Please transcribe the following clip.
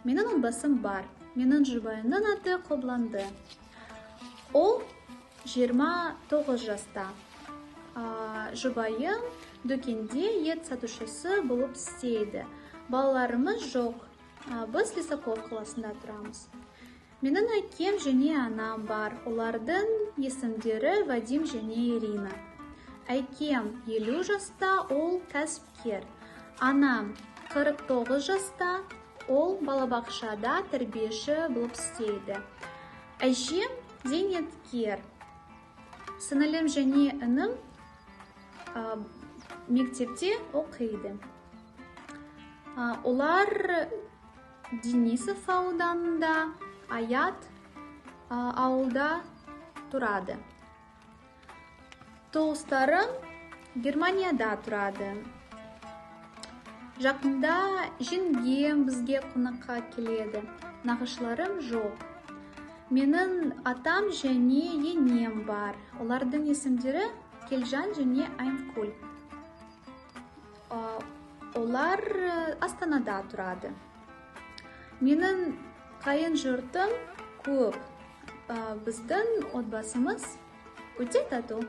Менің отбасым бар. Менің жұбайымның аты Қобланды. Ол 29 жаста. Жұбайым дүкенде ет сатушысы болып істейді. Балаларымыз жоқ. Біз Лисаков қаласында тұрамыз. Менің әкем және анам бар. Олардың есімдері Вадим және Ирина. Әкем 50 жаста, ол кәсіпкер. Анам 49 жаста, ол балабақшада тәрбиеші болып істейді. Әжем зейнеткер. Сіңілім және інім мектепте оқиды. Олар Денисов ауданында, Аят ауылда тұрады. Туыстарым Германияда тұрады. Жақында жеңгем бізге қонаққа келеді. Нағашыларым жоқ. Менің атам және енем бар. Олардың есімдері Келжан және Аймкүл. Олар Астанада тұрады. Менің қайын жұртым көп. Біздің отбасымыз өте тату.